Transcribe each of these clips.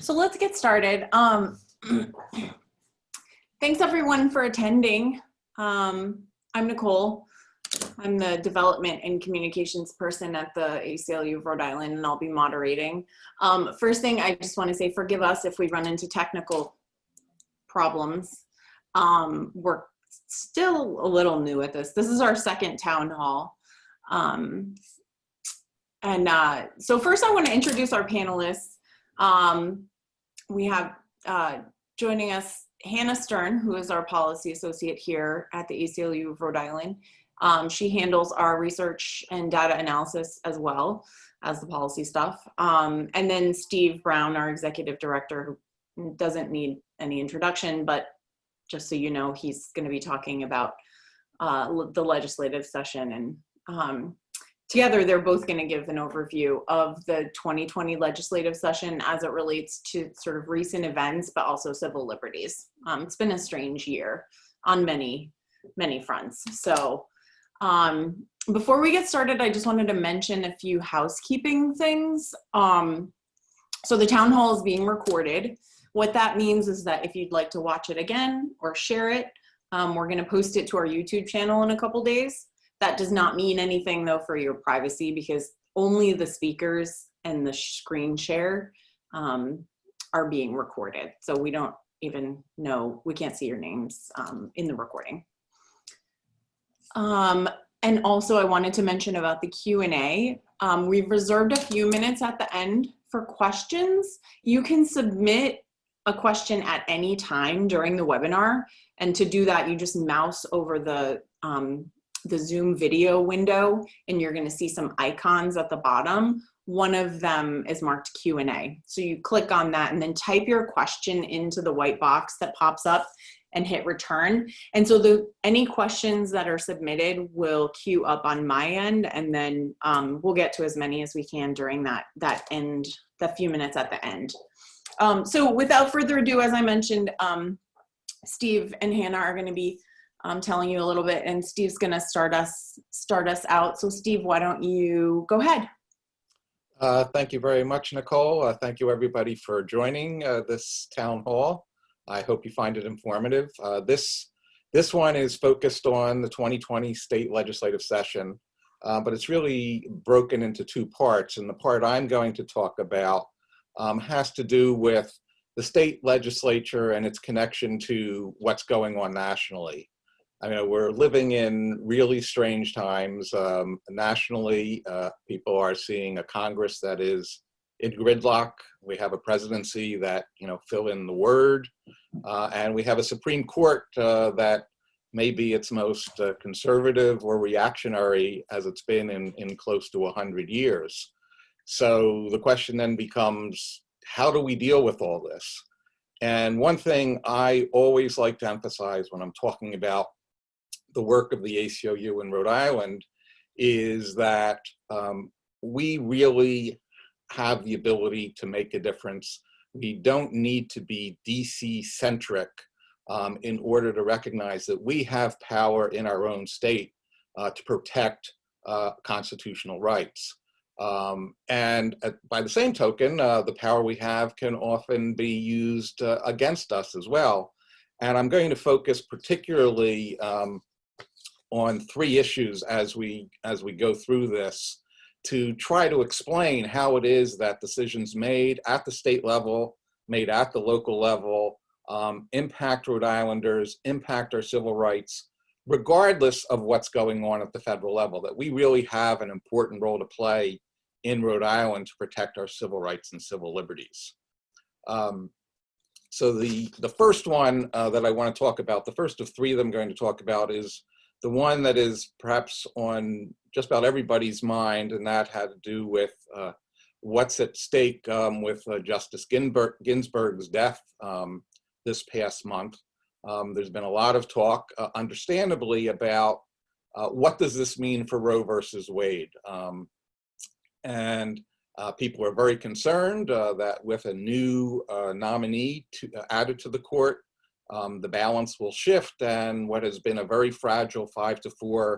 So let's get started. Thanks everyone for attending. I'm Nicole. I'm the development and communications person at the ACLU of Rhode Island, and I'll be moderating. First thing, I just want to say forgive us if we run into technical problems. We're still a little new at this. This is our second town hall. So first I want to introduce our panelists. We have joining us Hannah Stern, who is our policy associate here at the ACLU of Rhode Island. She handles our research and data analysis as well as the policy stuff. And then Steve Brown, our executive director, who doesn't need any introduction, but just so you know, he's going to be talking about the legislative session. And together, they're both going to give an overview of the 2020 legislative session as it relates to sort of recent events, but also civil liberties. It's been a strange year on many, many fronts. So before we get started, I just wanted to mention a few housekeeping things. So the town hall is being recorded. What that means is that if you'd like to watch it again or share it, we're going to post it to our YouTube channel in a couple days. That does not mean anything though for your privacy, because only the speakers and the screen share are being recorded. So we don't even know, we can't see your names in the recording. And also I wanted to mention about the Q&A. We've reserved a few minutes at the end for questions. You can submit a question at any time during the webinar. And to do that, you just mouse over the Zoom video window, and you're going to see some icons at the bottom. One of them is marked Q&A. So you click on that and then type your question into the white box that pops up and hit return. And so any questions that are submitted will queue up on my end, and then we'll get to as many as we can during the few minutes at the end. So without further ado, as I mentioned, Steve and Hannah are going to be telling you a little bit, and Steve's going to start us out. So Steve, why don't you go ahead? Thank you very much, Nicole. Thank you everybody for joining this town hall. I hope you find it informative. This one is focused on the 2020 state legislative session, but it's really broken into two parts. And the part I'm going to talk about has to do with the state legislature and its connection to what's going on nationally. I mean, we're living in really strange times. Nationally, people are seeing a Congress that is in gridlock. We have a presidency that, fill in the word. And we have a Supreme Court that may be its most conservative or reactionary as it's been in close to 100 years. So the question then becomes, how do we deal with all this? And one thing I always like to emphasize when I'm talking about the work of the ACLU in Rhode Island is that we really have the ability to make a difference. We don't need to be DC-centric in order to recognize that we have power in our own state to protect constitutional rights. And by the same token, the power we have can often be used against us as well. And I'm going to focus particularly on three issues as we go through this to try to explain how it is that decisions made at the state level, made at the local level, impact Rhode Islanders, impact our civil rights, regardless of what's going on at the federal level, that we really have an important role to play in Rhode Island to protect our civil rights and civil liberties. So the first one that I want to talk about, the first of three that I'm going to talk about, is the one that is perhaps on just about everybody's mind, and that had to do with what's at stake with Justice Ginsburg's death this past month. There's been a lot of talk, understandably, about what does this mean for Roe versus Wade. And people are very concerned that with a new nominee added to the court, the balance will shift, and what has been a very fragile 5-4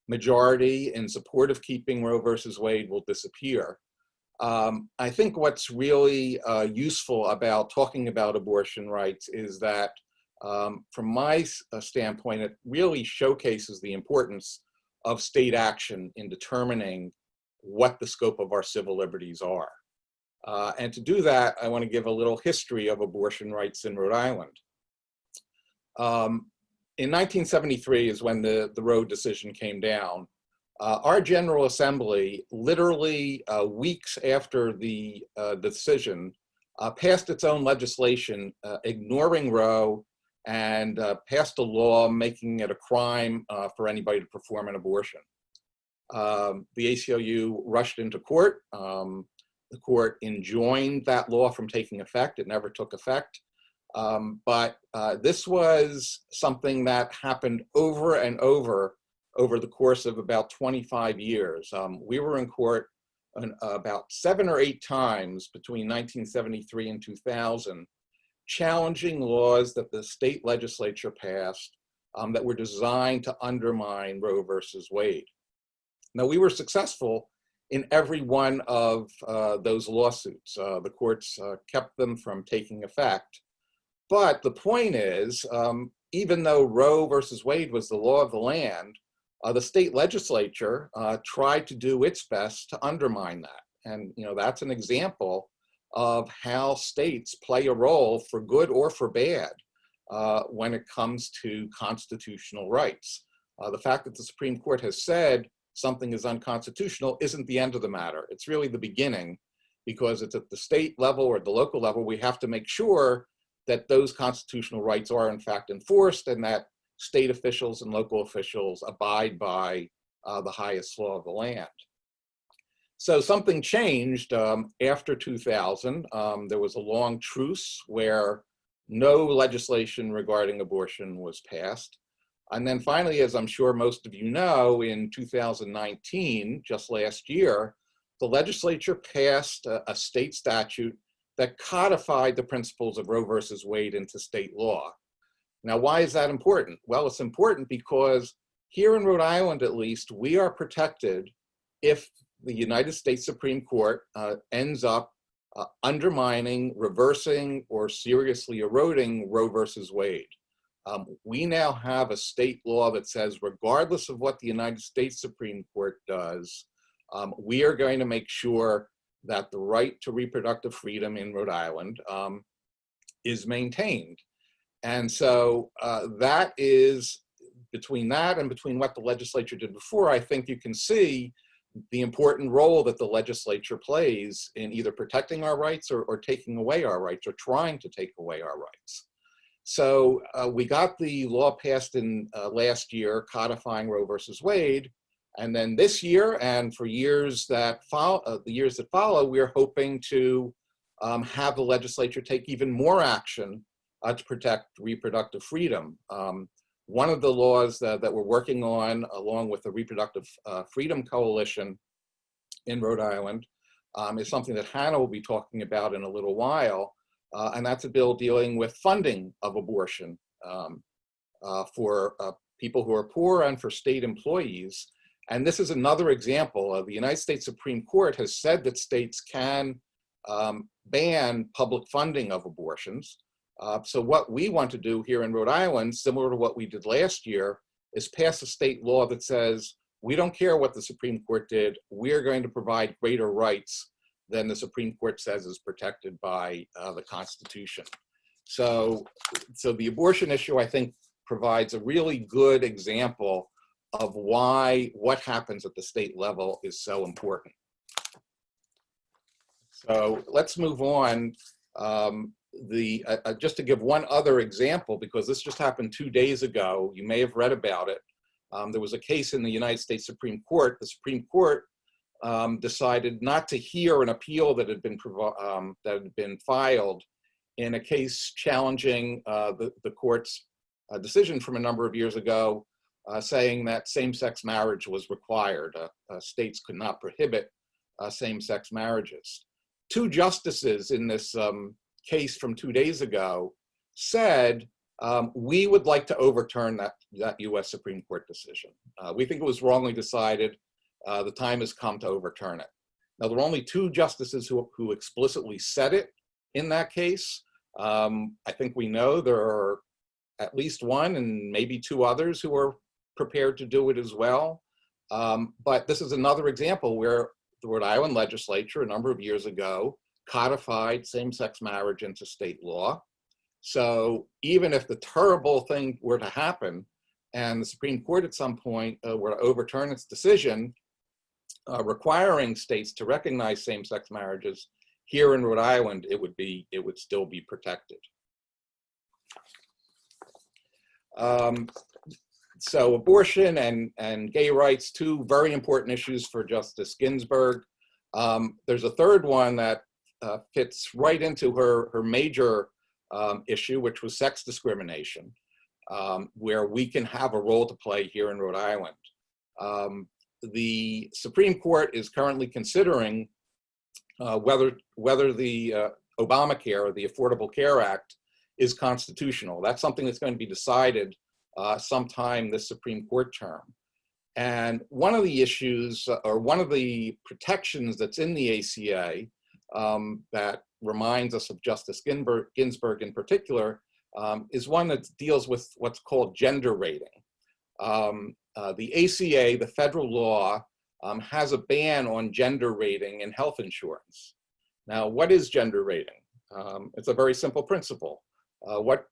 majority in support of keeping Roe versus Wade will disappear. I think what's really useful about talking about abortion rights is that from my standpoint, it really showcases the importance of state action in determining what the scope of our civil liberties are. And to do that, I want to give a little history of abortion rights in Rhode Island. In 1973 is when the Roe decision came down. Our General Assembly, literally weeks after the decision, passed its own legislation ignoring Roe and passed a law making it a crime for anybody to perform an abortion. The ACLU rushed into court. The court enjoined that law from taking effect. It never took effect. But this was something that happened over and over the course of about 25 years. We were in court about 7 or 8 times between 1973 and 2000, challenging laws that the state legislature passed that were designed to undermine Roe versus Wade. Now, we were successful in every one of those lawsuits. The courts kept them from taking effect. But the point is, even though Roe versus Wade was the law of the land, the state legislature tried to do its best to undermine that. And that's an example of how states play a role, for good or for bad, when it comes to constitutional rights. The fact that the Supreme Court has said something is unconstitutional isn't the end of the matter. It's really the beginning, because it's at the state level or the local level we have to make sure that those constitutional rights are in fact enforced and that state officials and local officials abide by the highest law of the land. So something changed after 2000. There was a long truce where no legislation regarding abortion was passed. And then finally, as I'm sure most of you know, in 2019, just last year, the legislature passed a state statute that codified the principles of Roe versus Wade into state law. Now, why is that important? Well, it's important because here in Rhode Island, at least, we are protected if the United States Supreme Court ends up undermining, reversing, or seriously eroding Roe versus Wade. We now have a state law that says, regardless of what the United States Supreme Court does, we are going to make sure that the right to reproductive freedom in Rhode Island is maintained. And so that is, between that and between what the legislature did before, I think you can see the important role that the legislature plays in either protecting our rights or taking away our rights, or trying to take away our rights. So we got the law passed in last year codifying Roe versus Wade. And then this year, and for years that follow, we're hoping to have the legislature take even more action to protect reproductive freedom. One of the laws that we're working on, along with the Reproductive Freedom Coalition in Rhode Island, is something that Hannah will be talking about in a little while, and that's a bill dealing with funding of abortion for people who are poor and for state employees. And this is another example of the United States Supreme Court has said that states can ban public funding of abortions. So what we want to do here in Rhode Island, similar to what we did last year, is pass a state law that says, we don't care what the Supreme Court did, we're going to provide greater rights than the Supreme Court says is protected by the Constitution. So the abortion issue, I think, provides a really good example of why what happens at the state level is so important. So let's move on. Just to give one other example, because this just happened 2 days ago, you may have read about it. There was a case in the United States Supreme Court. The Supreme Court decided not to hear an appeal that had been filed in a case challenging the court's decision from a number of years ago, saying that same-sex marriage was required. States could not prohibit same-sex marriages. 2 justices in this case from 2 days ago said, we would like to overturn that US Supreme Court decision. We think it was wrongly decided. The time has come to overturn it. Now, there were only 2 justices who explicitly said it in that case. I think we know there are at least 1 and maybe 2 others who are prepared to do it as well. But this is another example where the Rhode Island legislature a number of years ago codified same-sex marriage into state law. So even if the terrible thing were to happen and the Supreme Court at some point were to overturn its decision requiring states to recognize same-sex marriages, here in Rhode Island, it would still be protected. So abortion and gay rights, 2 very important issues for Justice Ginsburg. There's a third one that fits right into her major issue, which was sex discrimination, where we can have a role to play here in Rhode Island. The Supreme Court is currently considering whether the Obamacare or the Affordable Care Act is constitutional. That's something that's going to be decided sometime this Supreme Court term. And one of the issues, or one of the protections that's in the ACA that reminds us of Justice Ginsburg in particular, is one that deals with what's called gender rating. The ACA, the federal law, has a ban on gender rating in health insurance. Now, what is gender rating? It's a very simple principle. What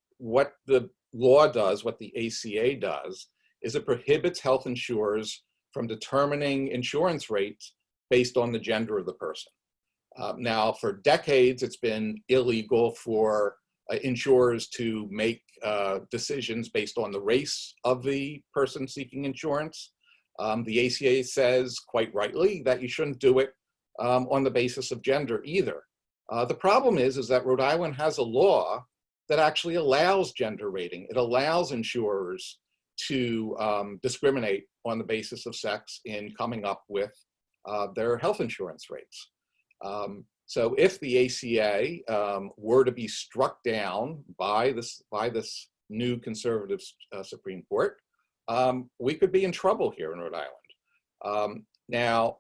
the law does, what the ACA does, is it prohibits health insurers from determining insurance rates based on the gender of the person. Now, for decades, it's been illegal for insurers to make decisions based on the race of the person seeking insurance. The ACA says, quite rightly, that you shouldn't do it on the basis of gender either. The problem is that Rhode Island has a law that actually allows gender rating. It allows insurers to discriminate on the basis of sex in coming up with their health insurance rates. So if the ACA were to be struck down by this new conservative Supreme Court, we could be in trouble here in Rhode Island. Now,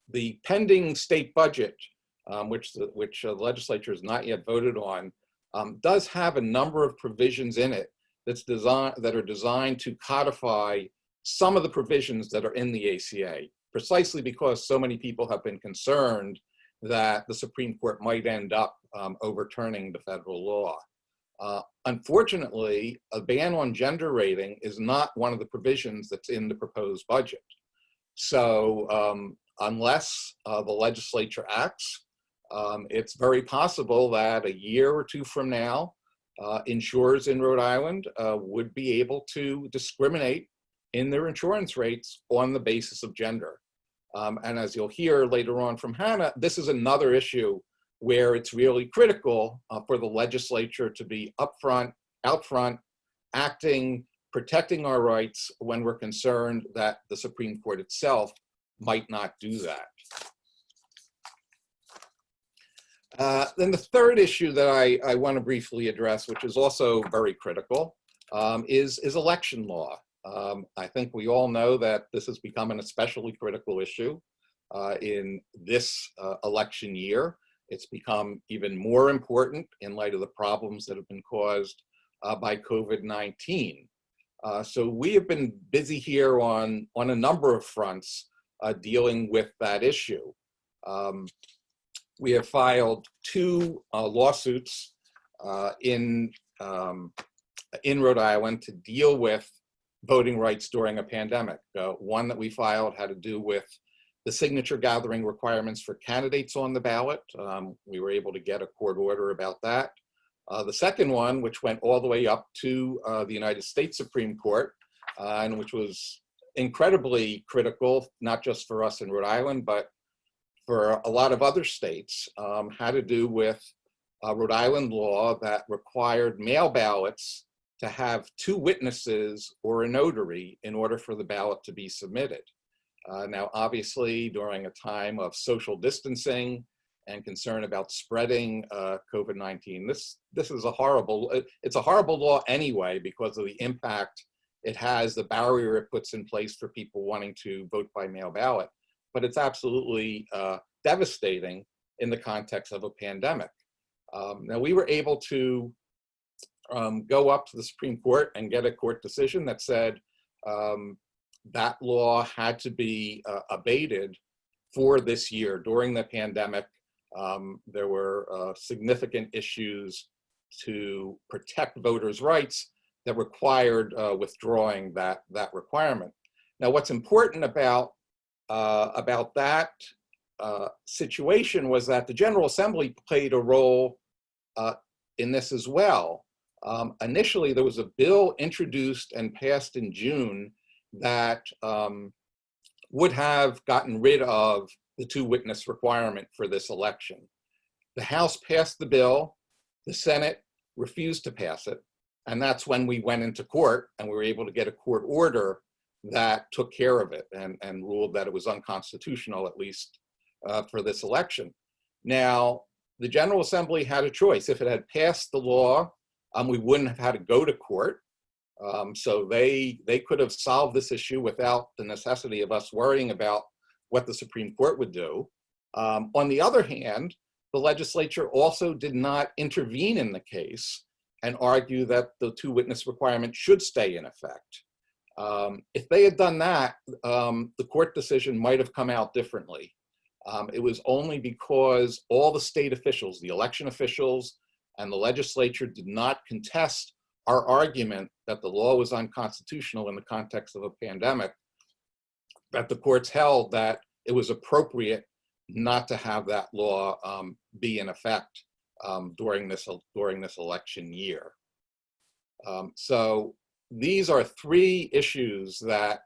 the pending state budget, which the legislature has not yet voted on, does have a number of provisions in it that are designed to codify some of the provisions that are in the ACA, precisely because so many people have been concerned that the Supreme Court might end up overturning the federal law. Unfortunately, a ban on gender rating is not one of the provisions that's in the proposed budget. So unless the legislature acts, it's very possible that a year or 2 from now, insurers in Rhode Island would be able to discriminate in their insurance rates on the basis of gender. And as you'll hear later on from Hannah, this is another issue where it's really critical for the legislature to be out front, acting, protecting our rights when we're concerned that the Supreme Court itself might not do that. Then the third issue that I want to briefly address, which is also very critical, is election law. I think we all know that this has become an especially critical issue in this election year. It's become even more important in light of the problems that have been caused by COVID-19. So we have been busy here on a number of fronts dealing with that issue. We have filed 2 lawsuits in Rhode Island to deal with voting rights during a pandemic. One that we filed had to do with the signature gathering requirements for candidates on the ballot. We were able to get a court order about that. The second one, which went all the way up to the United States Supreme Court, and which was incredibly critical, not just for us in Rhode Island, but for a lot of other states, had to do with Rhode Island law that required mail ballots to have 2 witnesses or a notary in order for the ballot to be submitted. Now, obviously, during a time of social distancing and concern about spreading COVID-19, this is it's a horrible law anyway because of the impact it has, the barrier it puts in place for people wanting to vote by mail ballot. But it's absolutely devastating in the context of a pandemic. Now, we were able to go up to the Supreme Court and get a court decision that said that law had to be abated for this year. During the pandemic, there were significant issues to protect voters' rights that required withdrawing that requirement. Now, what's important about that situation was that the General Assembly played a role in this as well. Initially, there was a bill introduced and passed in June that would have gotten rid of the two-witness requirement for this election. The House passed the bill, the Senate refused to pass it, and that's when we went into court and we were able to get a court order that took care of it and ruled that it was unconstitutional, at least for this election. Now, the General Assembly had a choice. If it had passed the law, we wouldn't have had to go to court. So they could have solved this issue without the necessity of us worrying about what the Supreme Court would do. On the other hand, the legislature also did not intervene in the case and argue that the two-witness requirement should stay in effect. If they had done that, the court decision might have come out differently. It was only because all the state officials, the election officials, and the legislature did not contest our argument that the law was unconstitutional in the context of a pandemic, that the courts held that it was appropriate not to have that law be in effect during this election year. So these are three issues that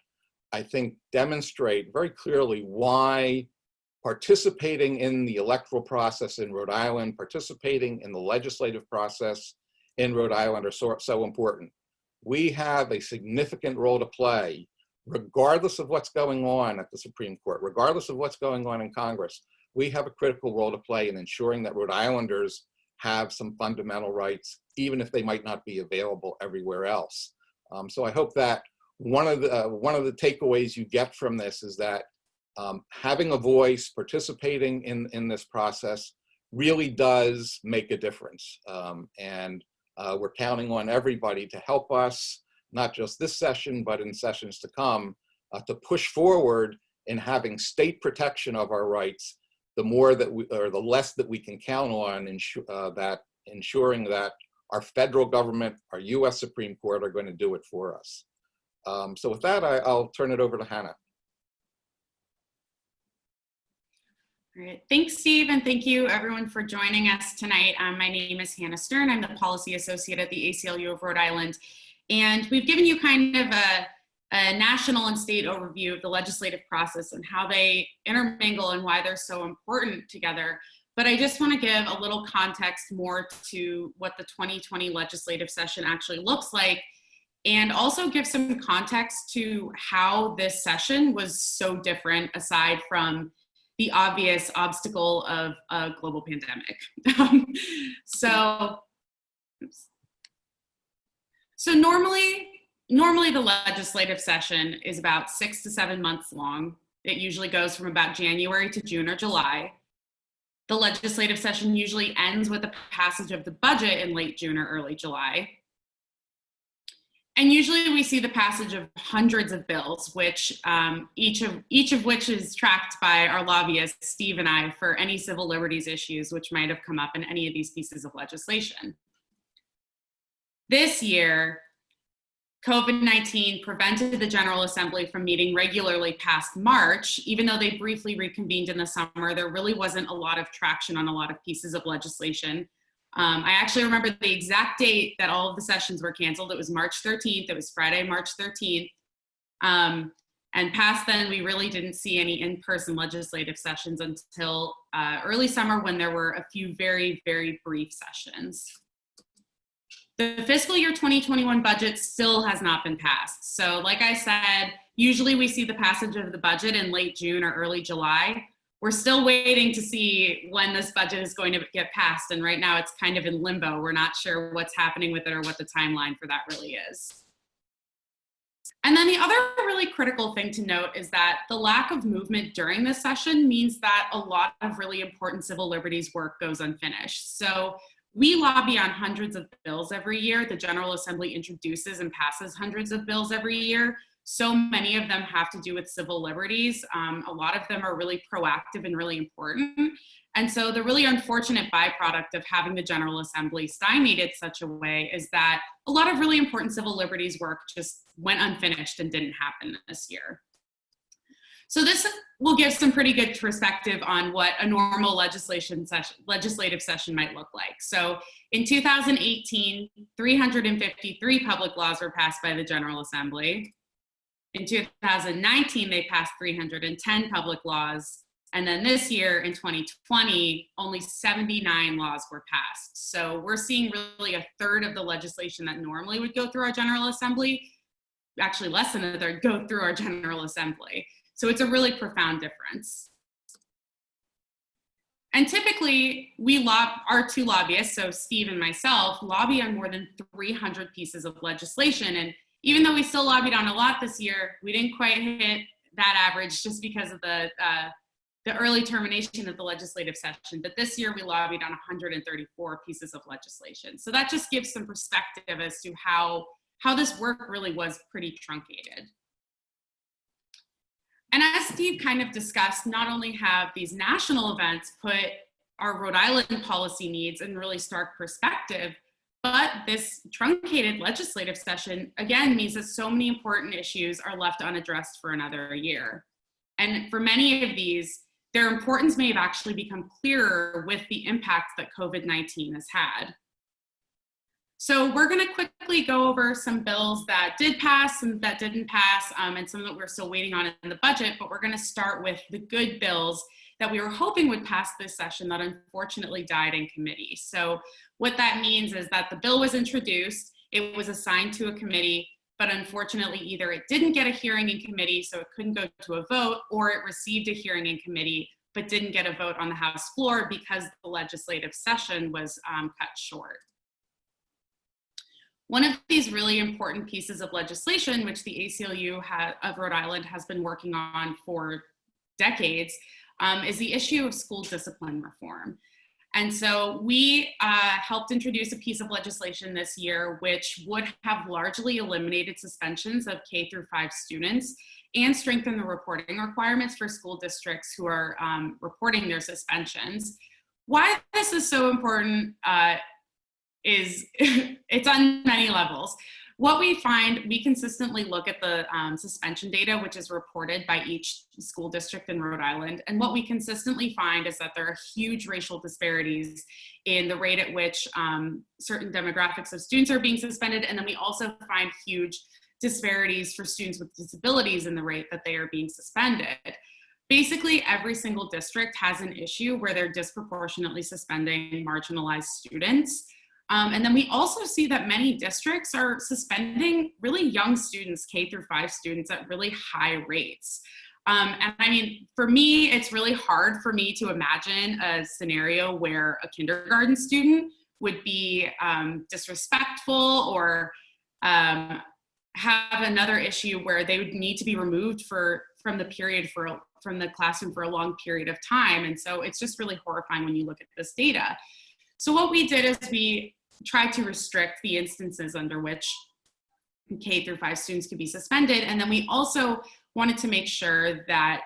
I think demonstrate very clearly why participating in the electoral process in Rhode Island, participating in the legislative process in Rhode Island are so important. We have a significant role to play, regardless of what's going on at the Supreme Court, regardless of what's going on in Congress. We have a critical role to play in ensuring that Rhode Islanders have some fundamental rights, even if they might not be available everywhere else. So I hope that one of the takeaways you get from this is that having a voice, participating in this process really does make a difference. And we're counting on everybody to help us, not just this session, but in sessions to come, to push forward in having state protection of our rights, the more that we, or the less that we can count on ensuring that our federal government, our US Supreme Court are going to do it for us. So with that, I'll turn it over to Hannah. All right. Thanks, Steve, and thank you everyone for joining us tonight. My name is Hannah Stern. I'm the Policy Associate at the ACLU of Rhode Island, and we've given you kind of a national and state overview of the legislative process and how they intermingle and why they're so important together. But I just want to give a little context more to what the 2020 legislative session actually looks like, and also give some context to how this session was so different aside from the obvious obstacle of a global pandemic. So normally the legislative session is about 6 to 7 months long. It usually goes from about January to June or July. The legislative session usually ends with the passage of the budget in late June or early July. And usually we see the passage of hundreds of bills, which each of which is tracked by our lobbyists, Steve and I, for any civil liberties issues which might have come up in any of these pieces of legislation. This year, COVID-19 prevented the General Assembly from meeting regularly past March. Even though they briefly reconvened in the summer, there really wasn't a lot of traction on a lot of pieces of legislation. I actually remember the exact date that all of the sessions were canceled. It was March 13th. It was Friday, March 13th. And past then, we really didn't see any in-person legislative sessions until early summer, when there were a few very, very brief sessions. The fiscal year 2021 budget still has not been passed. So like I said, usually we see the passage of the budget in late June or early July. We're still waiting to see when this budget is going to get passed. And right now it's kind of in limbo. We're not sure what's happening with it or what the timeline for that really is. And then the other really critical thing to note is that the lack of movement during this session means that a lot of really important civil liberties work goes unfinished. So we lobby on hundreds of bills every year. The General Assembly introduces and passes hundreds of bills every year. So many of them have to do with civil liberties. A lot of them are really proactive and really important. And so the really unfortunate byproduct of having the General Assembly stymied in such a way is that a lot of really important civil liberties work just went unfinished and didn't happen this year. So this will give some pretty good perspective on what a normal legislative session might look like. So in 2018, 353 public laws were passed by the General Assembly. In 2019, they passed 310 public laws. And then this year in 2020, only 79 laws were passed. So we're seeing really a third of the legislation that normally would go through our General Assembly, actually less than a third, go through our General Assembly. So it's a really profound difference. And typically, our two lobbyists, so Steve and myself, lobby on more than 300 pieces of legislation. And even though we still lobbied on a lot this year, we didn't quite hit that average just because of the early termination of the legislative session. But this year we lobbied on 134 pieces of legislation. So that just gives some perspective as to how this work really was pretty truncated. And as Steve kind of discussed, not only have these national events put our Rhode Island policy needs in really stark perspective, but this truncated legislative session, again, means that so many important issues are left unaddressed for another year. And for many of these, their importance may have actually become clearer with the impact that COVID-19 has had. So we're going to quickly go over some bills that did pass and that didn't pass, and some that we're still waiting on in the budget, but we're going to start with the good bills that we were hoping would pass this session that unfortunately died in committee. So what that means is that the bill was introduced, it was assigned to a committee, but unfortunately either it didn't get a hearing in committee, so it couldn't go to a vote, or it received a hearing in committee, but didn't get a vote on the House floor because the legislative session was cut short. One of these really important pieces of legislation, which the ACLU of Rhode Island has been working on for decades, is the issue of school discipline reform. And so we helped introduce a piece of legislation this year which would have largely eliminated suspensions of K through 5 students and strengthen the reporting requirements for school districts who are reporting their suspensions. Why this is so important is it's on many levels. What we find, we consistently look at the suspension data, which is reported by each school district in Rhode Island. And what we consistently find is that there are huge racial disparities in the rate at which certain demographics of students are being suspended. And then we also find huge disparities for students with disabilities in the rate that they are being suspended. Basically, every single district has an issue where they're disproportionately suspending marginalized students. And then we also see that many districts are suspending really young students, K through 5 students, at really high rates. And I mean, for me, it's really hard for me to imagine a scenario where a kindergarten student would be disrespectful or have another issue where they would need to be removed from the classroom for a long period of time. And so it's just really horrifying when you look at this data. So what we did is we tried to restrict the instances under which K through 5 students could be suspended. And then we also wanted to make sure that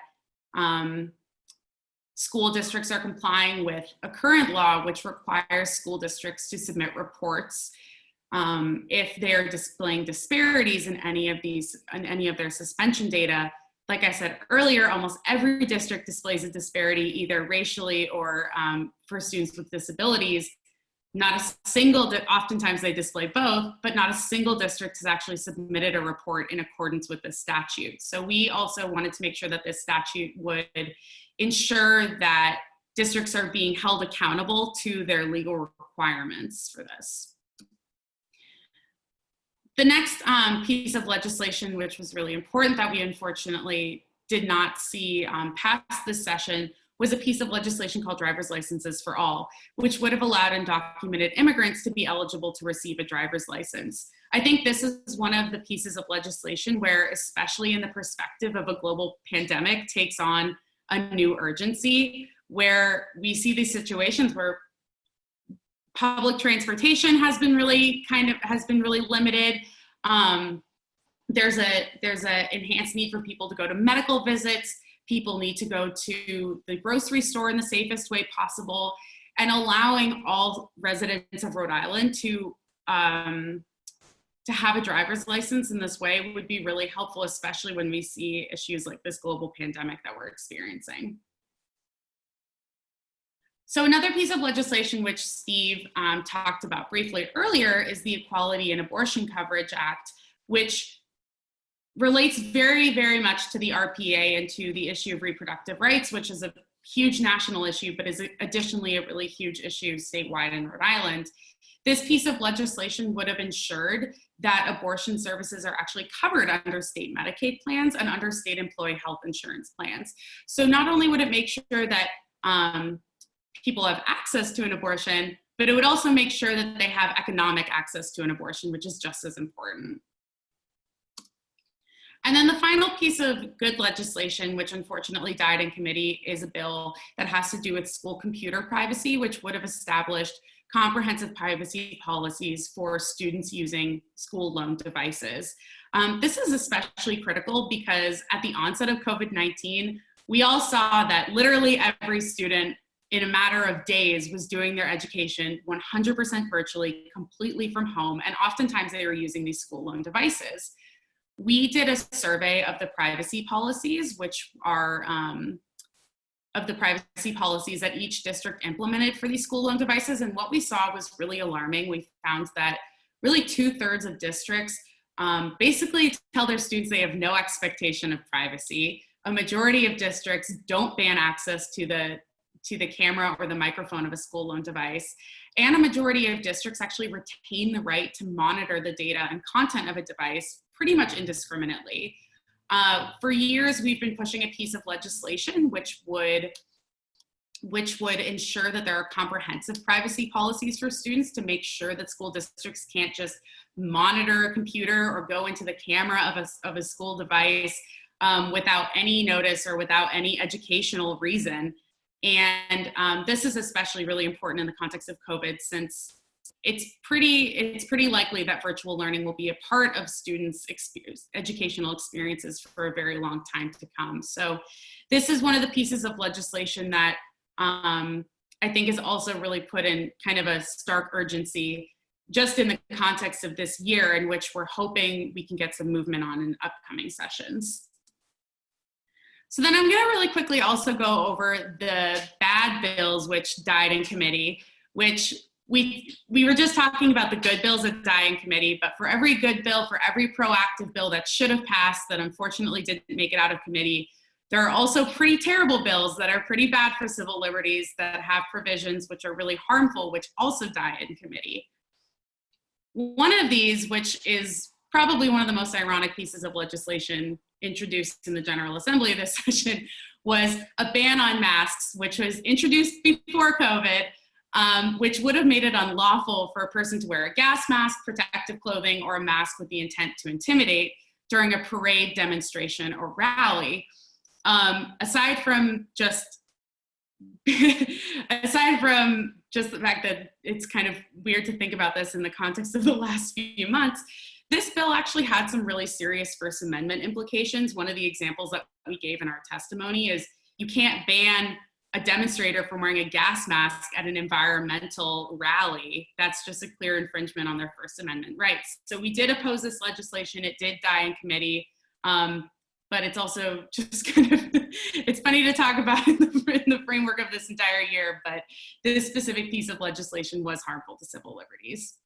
school districts are complying with a current law, which requires school districts to submit reports if they're displaying disparities in any of their suspension data. Like I said earlier, almost every district displays a disparity either racially or for students with disabilities. Not a single, oftentimes they display both, but not a single district has actually submitted a report in accordance with this statute. So we also wanted to make sure that this statute would ensure that districts are being held accountable to their legal requirements for this. The next piece of legislation, which was really important that we unfortunately did not see pass this session, was a piece of legislation called Driver's Licenses for All, which would have allowed undocumented immigrants to be eligible to receive a driver's license. I think this is one of the pieces of legislation where, especially in the perspective of a global pandemic, takes on a new urgency, where we see these situations where public transportation has been really limited. There's a enhanced need for people to go to medical visits. People need to go to the grocery store in the safest way possible, and allowing all residents of Rhode Island to have a driver's license in this way would be really helpful, especially when we see issues like this global pandemic that we're experiencing. So another piece of legislation which Steve talked about briefly earlier is the Equality in Abortion Coverage Act, which relates very, very much to the RPA and to the issue of reproductive rights, which is a huge national issue, but is additionally a really huge issue statewide in Rhode Island. This piece of legislation would have ensured that abortion services are actually covered under state Medicaid plans and under state employee health insurance plans. So not only would it make sure that people have access to an abortion, but it would also make sure that they have economic access to an abortion, which is just as important. And then the final piece of good legislation, which unfortunately died in committee, is a bill that has to do with school computer privacy, which would have established comprehensive privacy policies for students using school loan devices. This is especially critical because at the onset of COVID-19, we all saw that literally every student in a matter of days was doing their education 100% virtually, completely from home, and oftentimes they were using these school loan devices. We did a survey of the privacy policies, which are of the privacy policies that each district implemented for these school loan devices. And what we saw was really alarming. We found that really 2/3 of districts basically tell their students they have no expectation of privacy. A majority of districts don't ban access to the camera or the microphone of a school loan device. And a majority of districts actually retain the right to monitor the data and content of a device pretty much indiscriminately. For years, we've been pushing a piece of legislation which would ensure that there are comprehensive privacy policies for students to make sure that school districts can't just monitor a computer or go into the camera of a school device without any notice or without any educational reason. And this is especially really important in the context of COVID, since it's pretty likely that virtual learning will be a part of students' educational experiences for a very long time to come. So this is one of the pieces of legislation that I think is also really put in kind of a stark urgency just in the context of this year, in which we're hoping we can get some movement on in upcoming sessions. So then I'm going to really quickly also go over the bad bills which died in committee, which we were just talking about the good bills that die in committee, but for every good bill, for every proactive bill that should have passed that unfortunately didn't make it out of committee, there are also pretty terrible bills that are pretty bad for civil liberties that have provisions which are really harmful, which also die in committee. One of these, which is probably one of the most ironic pieces of legislation introduced in the General Assembly this session, was a ban on masks, which was introduced before COVID, which would have made it unlawful for a person to wear a gas mask, protective clothing, or a mask with the intent to intimidate during a parade, demonstration, or rally. Aside from just the fact that it's kind of weird to think about this in the context of the last few months, this bill actually had some really serious First Amendment implications. One of the examples that we gave in our testimony is you can't ban a demonstrator from wearing a gas mask at an environmental rally. That's just a clear infringement on their First Amendment rights. So we did oppose this legislation. It did die in committee, but it's also just kind of, it's funny to talk about in the framework of this entire year, but this specific piece of legislation was harmful to civil liberties.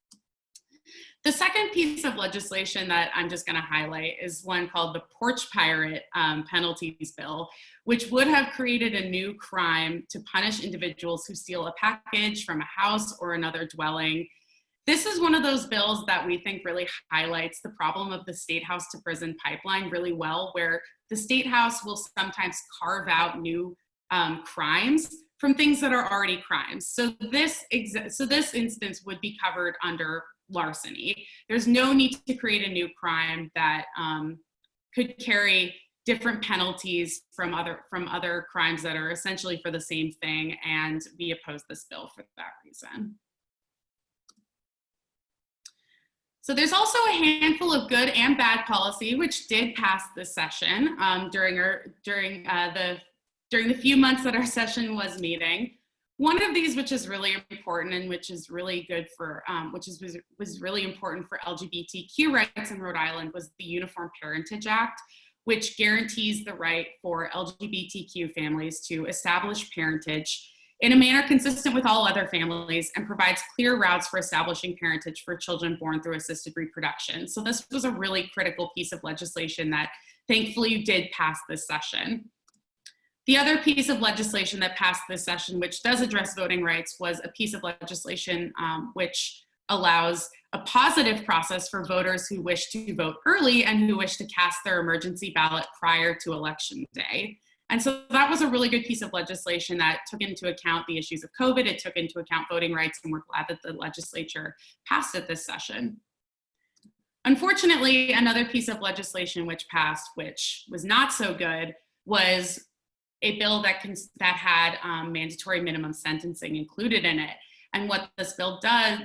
The second piece of legislation that I'm just going to highlight is one called the Porch Pirate Penalties Bill, which would have created a new crime to punish individuals who steal a package from a house or another dwelling. This is one of those bills that we think really highlights the problem of the state house to prison pipeline really well, where the state house will sometimes carve out new crimes from things that are already crimes. So this instance would be covered under larceny. There's no need to create a new crime that could carry different penalties from other crimes that are essentially for the same thing, and we oppose this bill for that reason. So there's also a handful of good and bad policy which did pass this session during the few months that our session was meeting. One of these, which is really important and which is really good for, was really important for LGBTQ rights in Rhode Island, was the Uniform Parentage Act, which guarantees the right for LGBTQ families to establish parentage in a manner consistent with all other families and provides clear routes for establishing parentage for children born through assisted reproduction. So this was a really critical piece of legislation that thankfully did pass this session. The other piece of legislation that passed this session, which does address voting rights, was a piece of legislation which allows a positive process for voters who wish to vote early and who wish to cast their emergency ballot prior to Election Day. And so that was a really good piece of legislation that took into account the issues of COVID. It took into account voting rights, and we're glad that the legislature passed it this session. Unfortunately, another piece of legislation which passed, which was not so good, was a bill that had mandatory minimum sentencing included in it. And what this bill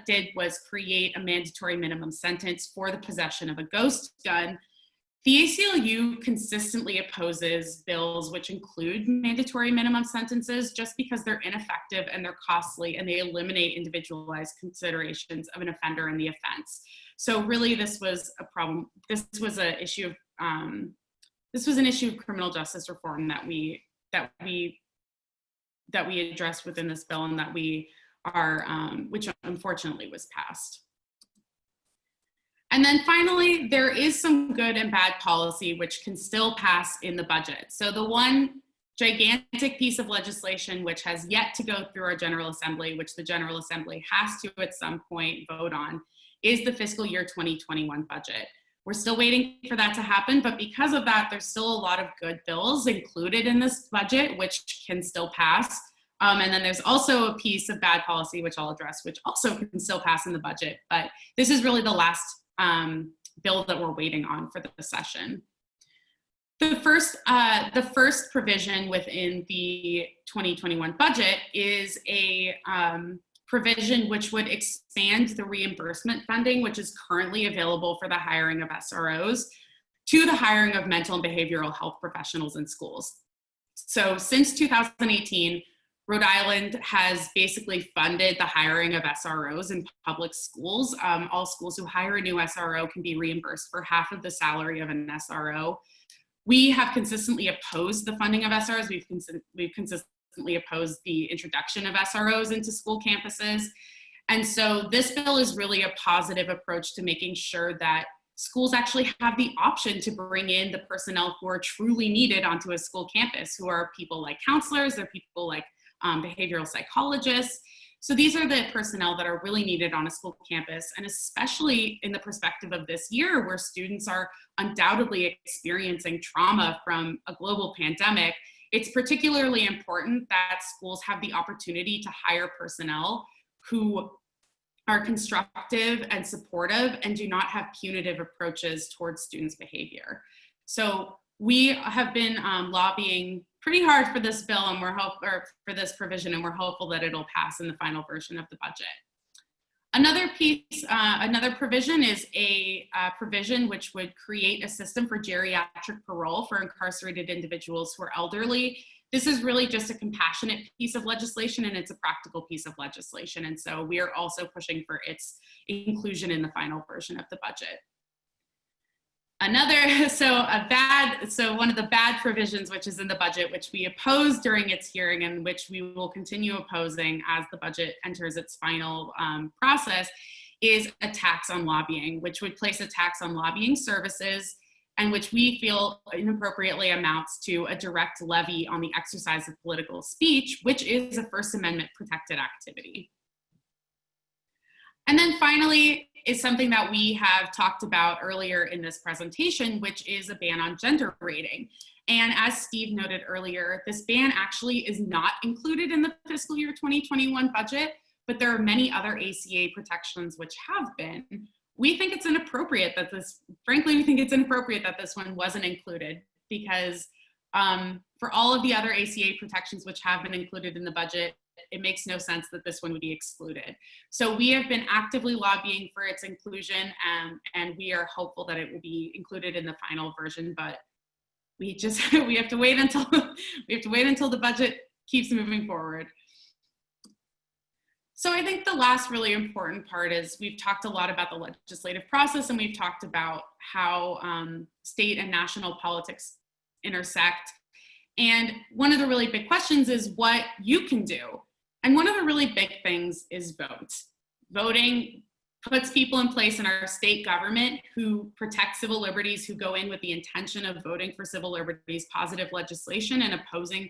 did was create a mandatory minimum sentence for the possession of a ghost gun. The ACLU consistently opposes bills which include mandatory minimum sentences just because they're ineffective and they're costly, and they eliminate individualized considerations of an offender and the offense. So really, this was a problem. This was an issue of criminal justice reform that we addressed within this bill, and that we are, which unfortunately was passed. And then finally, there is some good and bad policy which can still pass in the budget. So the one gigantic piece of legislation which has yet to go through our General Assembly, which the General Assembly has to at some point vote on, is the fiscal year 2021 budget. We're still waiting for that to happen, but because of that, there's still a lot of good bills included in this budget which can still pass. And then there's also a piece of bad policy, which I'll address, which also can still pass in the budget. But this is really the last bill that we're waiting on for the session. The first provision within the 2021 budget is a provision which would expand the reimbursement funding, which is currently available for the hiring of SROs, to the hiring of mental and behavioral health professionals in schools. So since 2018, Rhode Island has basically funded the hiring of SROs in public schools. All schools who hire a new SRO can be reimbursed for half of the salary of an SRO. We have consistently opposed the funding of SROs. We've consistently opposed the introduction of SROs into school campuses. And so this bill is really a positive approach to making sure that schools actually have the option to bring in the personnel who are truly needed onto a school campus, who are people like counselors, they're people like behavioral psychologists. So these are the personnel that are really needed on a school campus, and especially in the perspective of this year where students are undoubtedly experiencing trauma from a global pandemic. It's particularly important that schools have the opportunity to hire personnel who are constructive and supportive and do not have punitive approaches towards students' behavior. So we have been lobbying pretty hard for this bill, and for this provision, and we're hopeful that it'll pass in the final version of the budget. Another provision is a provision which would create a system for geriatric parole for incarcerated individuals who are elderly. This is really just a compassionate piece of legislation, and it's a practical piece of legislation. And so we are also pushing for its inclusion in the final version of the budget. One of the bad provisions which is in the budget, which we opposed during its hearing and which we will continue opposing as the budget enters its final process, is a tax on lobbying, which would place a tax on lobbying services, and which we feel inappropriately amounts to a direct levy on the exercise of political speech, which is a First Amendment protected activity. And then finally is something that we have talked about earlier in this presentation, which is a ban on gender rating. And as Steve noted earlier, this ban actually is not included in the fiscal year 2021 budget. but there are many other ACA protections which have been. We think it's inappropriate that this, frankly, we think it's inappropriate that this one wasn't included, because for all of the other ACA protections which have been included in the budget, it makes no sense that this one would be excluded. So we have been actively lobbying for its inclusion, and we are hopeful that it will be included in the final version, but we just, we have to wait until the budget keeps moving forward. So I think the last really important part is we've talked a lot about the legislative process, and we've talked about how state and national politics intersect. And one of the really big questions is what you can do. And one of the really big things is vote. Voting puts people in place in our state government who protect civil liberties, who go in with the intention of voting for civil liberties, positive legislation, and opposing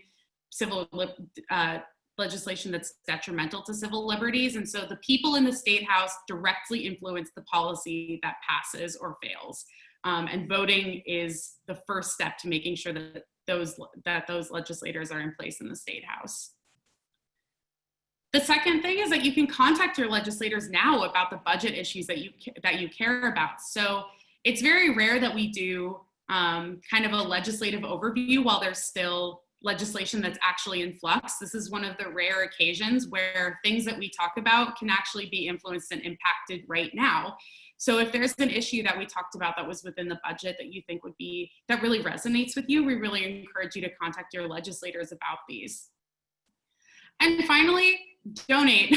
legislation that's detrimental to civil liberties. And so the people in the State House directly influence the policy that passes or fails. And voting is the first step to making sure that those legislators are in place in the State House. The second thing is that you can contact your legislators now about the budget issues that you care about. So it's very rare that we do kind of a legislative overview while there's still legislation that's actually in flux. This is one of the rare occasions where things that we talk about can actually be influenced and impacted right now. So if there's an issue that we talked about that was within the budget that you think that really resonates with you, we really encourage you to contact your legislators about these. And finally, donate.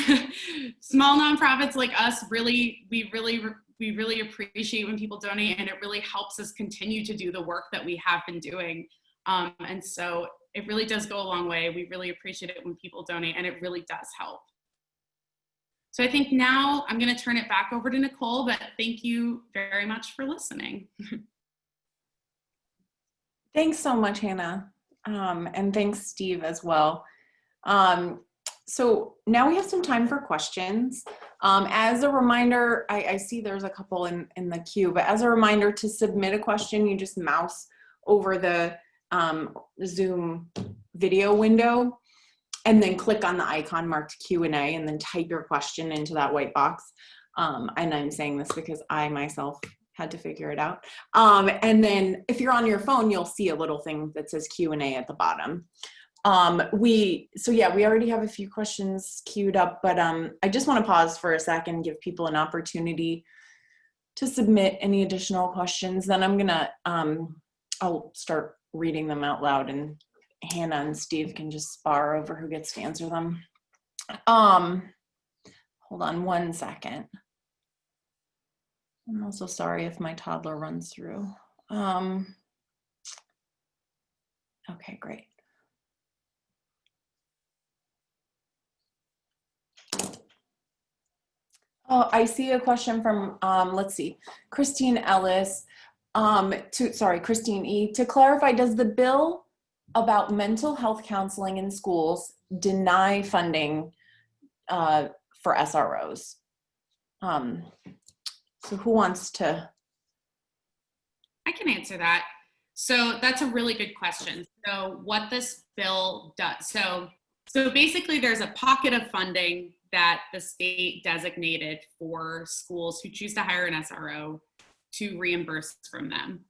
Small nonprofits like us we really appreciate when people donate, and it really helps us continue to do the work that we have been doing. And so it really does go a long way. We really appreciate it when people donate, and it really does help. So I think now I'm going to turn it back over to Nicole, but thank you very much for listening. Thanks so much, Hannah. And thanks, Steve, as well. So now we have some time for questions. As a reminder, I see there's a couple in the queue, but as a reminder, to submit a question, you just mouse over the Zoom video window and then click on the icon marked Q&A and then type your question into that white box. And I'm saying this because I myself had to figure it out. And then if you're on your phone, you'll see a little thing that says Q&A at the bottom. We already have a few questions queued up, but I just want to pause for a second and give people an opportunity to submit any additional questions. Then I'm gonna, I'll start reading them out loud, and Hannah and Steve can just spar over who gets to answer them. Hold on one second. I'm also sorry if my toddler runs through. Okay, great. Oh, I see a question from, let's see, Christine Ellis. Christine E. To clarify, does the bill about mental health counseling in schools deny funding for SROs? So who wants to? I can answer that. So that's a really good question. So what this bill does, so basically there's a pocket of funding that the state designated for schools who choose to hire an SRO to reimburse from them.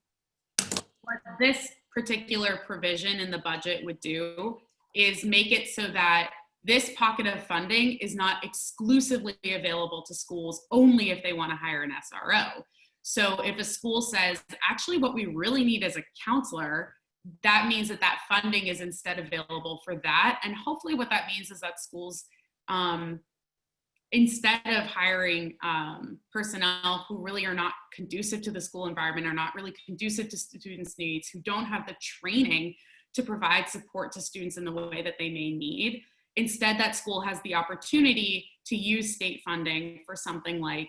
What this particular provision in the budget would do is make it so that this pocket of funding is not exclusively available to schools only if they want to hire an SRO. So if a school says, actually what we really need is a counselor, that means that that funding is instead available for that. And hopefully what that means is that schools, instead of hiring personnel who really are not conducive to the school environment, are not really conducive to students' needs, who don't have the training to provide support to students in the way that they may need, instead that school has the opportunity to use state funding for something like,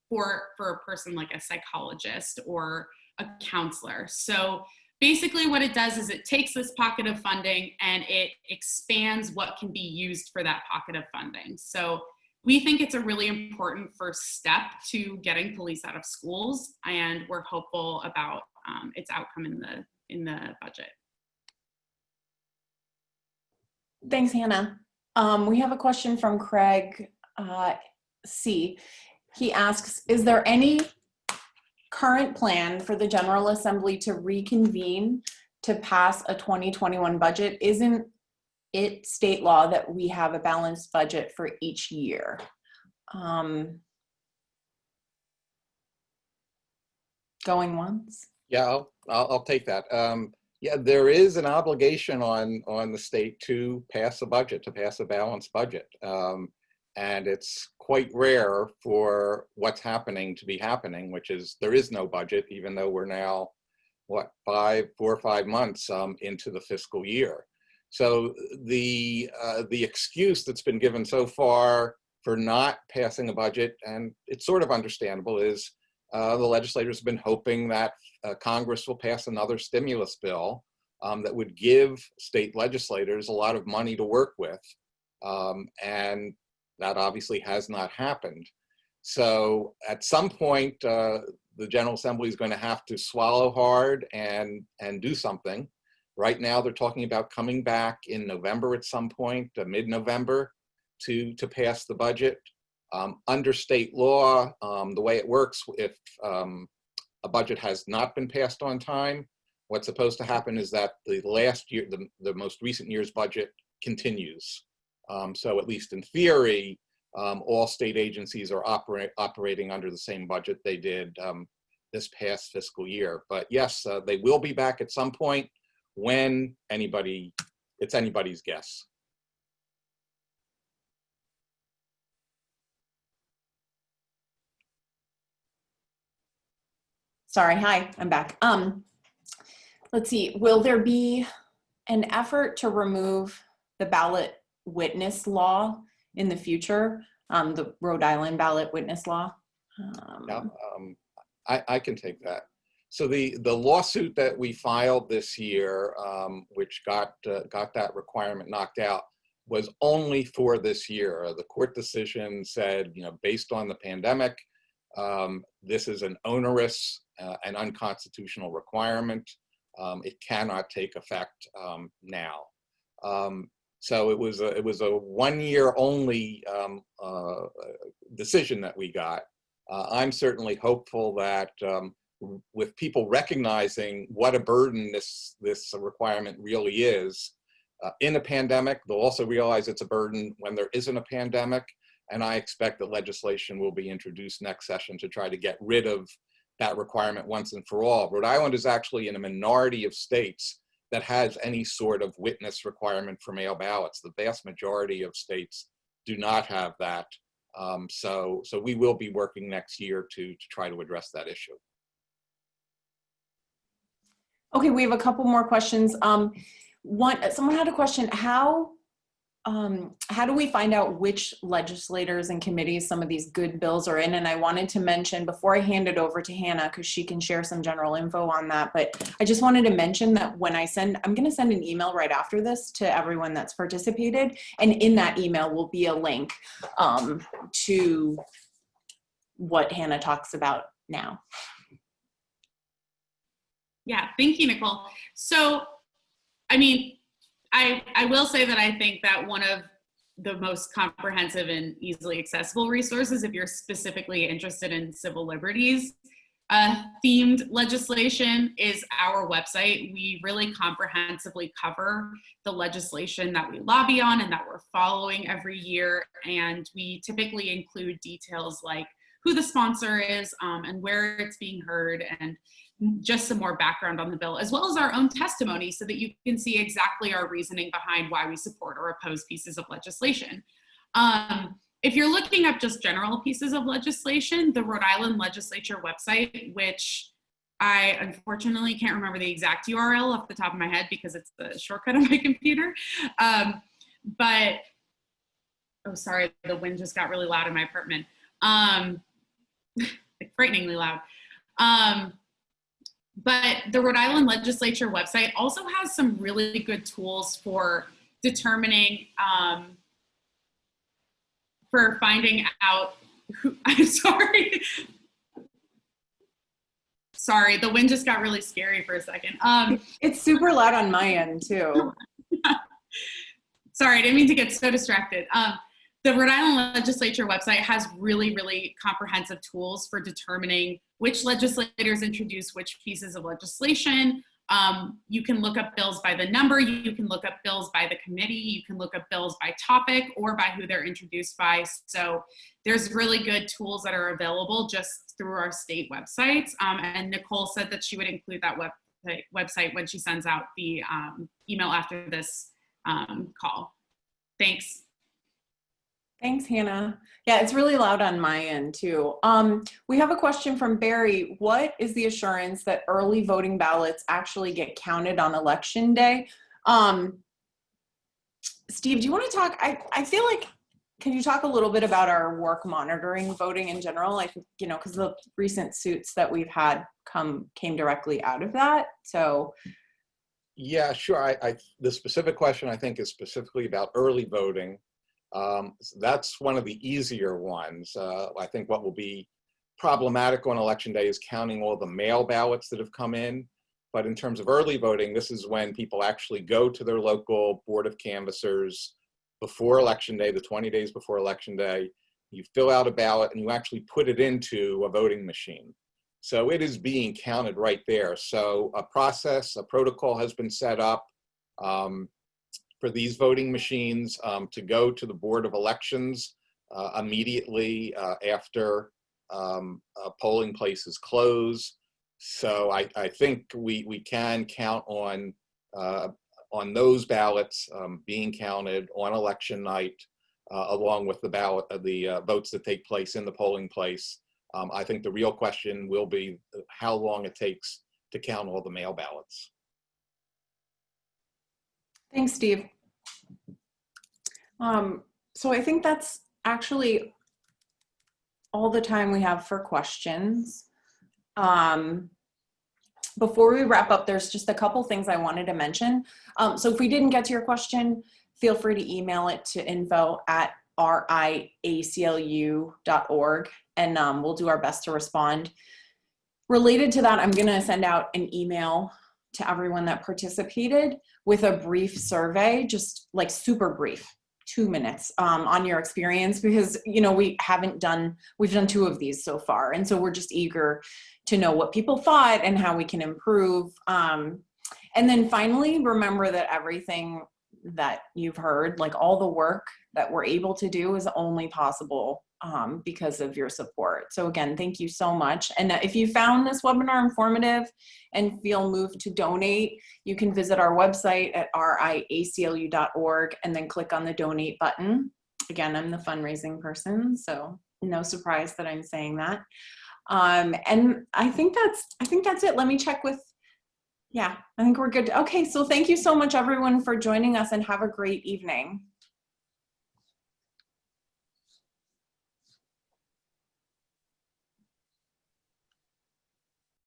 for a person like a psychologist or a counselor. So basically what it does is it takes this pocket of funding and it expands what can be used for that pocket of funding. So we think it's a really important first step to getting police out of schools, and we're hopeful about its outcome in the budget. Thanks, Hannah. We have a question from Craig C. He asks, is there any current plan for the General Assembly to reconvene to pass a 2021 budget? Isn't it state law that we have a balanced budget for each year? Going once? Yeah, I'll take that. Yeah, there is an obligation on the state to pass a budget, to pass a balanced budget. And it's quite rare for what's happening to be happening, which is there is no budget, even though we're now, what, 4 or 5 months into the fiscal year. So the excuse that's been given so far for not passing a budget, and it's sort of understandable, is the legislators have been hoping that Congress will pass another stimulus bill that would give state legislators a lot of money to work with. And that obviously has not happened. So at some point, the General Assembly is going to have to swallow hard and do something. Right now, they're talking about coming back in November at some point, mid-November, to pass the budget. Under state law, the way it works, if a budget has not been passed on time, what's supposed to happen is that the last year, the most recent year's budget continues. So at least in theory, all state agencies are operating under the same budget they did this past fiscal year. But yes, they will be back at some point. When, it's anybody's guess. Sorry, hi, I'm back. Let's see, will there be an effort to remove the ballot witness law in the future, the Rhode Island ballot witness law? Yeah, I can take that. So the lawsuit that we filed this year, which got that requirement knocked out, was only for this year. The court decision said, based on the pandemic, this is an onerous and unconstitutional requirement. It cannot take effect now. So it was a 1 year only decision that we got. I'm certainly hopeful that with people recognizing what a burden this requirement really is in a pandemic, they'll also realize it's a burden when there isn't a pandemic. And I expect that legislation will be introduced next session to try to get rid of that requirement once and for all. Rhode Island is actually in a minority of states that has any sort of witness requirement for mail ballots. The vast majority of states do not have that. So we will be working next year to try to address that issue. Okay, we have a couple more questions. Someone had a question, how do we find out which legislators and committees some of these good bills are in? And I wanted to mention before I hand it over to Hannah, because she can share some general info on that, but I just wanted to mention that when I'm going to send an email right after this to everyone that's participated. And in that email will be a link to what Hannah talks about now. Yeah, thank you, Nicole. So, I mean, I will say that I think that one of the most comprehensive and easily accessible resources, if you're specifically interested in civil liberties themed legislation, is our website. We really comprehensively cover the legislation that we lobby on and that we're following every year. And we typically include details like who the sponsor is and where it's being heard, and just some more background on the bill, as well as our own testimony, so that you can see exactly our reasoning behind why we support or oppose pieces of legislation. If you're looking up just general pieces of legislation, the Rhode Island Legislature website, which I unfortunately can't remember the exact URL off the top of my head because it's the shortcut on my computer. But, oh, sorry, the wind just got really loud in my apartment. Like frighteningly loud. But the Rhode Island Legislature website also has some really good tools for determining, for finding out who, I'm sorry. Sorry, the wind just got really scary for a second. It's super loud on my end too. Sorry, I didn't mean to get so distracted. The Rhode Island Legislature website has really, really comprehensive tools for determining which legislators introduce which pieces of legislation. You can look up bills by the number, you can look up bills by the committee, you can look up bills by topic or by who they're introduced by. So there's really good tools that are available just through our state websites. And Nicole said that she would include that website when she sends out the email after this call. Thanks. Thanks, Hannah. Yeah, it's really loud on my end too. We have a question from Barry. What is the assurance that early voting ballots actually get counted on election day? Steve, do you want to talk? I feel like, can you talk a little bit about our work monitoring voting in general? Like, you know, because the recent suits that we've had came directly out of that. So. Yeah, sure. The specific question I think is specifically about early voting. That's one of the easier ones. I think what will be problematic on election day is counting all the mail ballots that have come in. But in terms of early voting, this is when people actually go to their local board of canvassers before election day, the 20 days before election day. You fill out a ballot and you actually put it into a voting machine. So it is being counted right there. So a protocol has been set up for these voting machines to go to the Board of Elections immediately after polling places close. So I think we can count on those ballots being counted on election night, along with the votes that take place in the polling place. I think the real question will be how long it takes to count all the mail ballots. Thanks, Steve. So I think that's actually all the time we have for questions. Before we wrap up, there's just a couple things I wanted to mention. So if we didn't get to your question, feel free to email it to info@riaclu.org, and we'll do our best to respond. Related to that, I'm going to send out an email to everyone that participated with a brief survey, just like super brief, 2 minutes on your experience, because, you know, we've done 2 of these so far. And so we're just eager to know what people thought and how we can improve. And then finally, remember that everything that you've heard, like all the work that we're able to do, is only possible because of your support. So again, thank you so much. And if you found this webinar informative and feel moved to donate, you can visit our website at riaclu.org and then click on the donate button. Again, I'm the fundraising person, so no surprise that I'm saying that. And I think that's it. Let me check with, yeah, I think we're good. Okay, so thank you so much everyone for joining us, and have a great evening.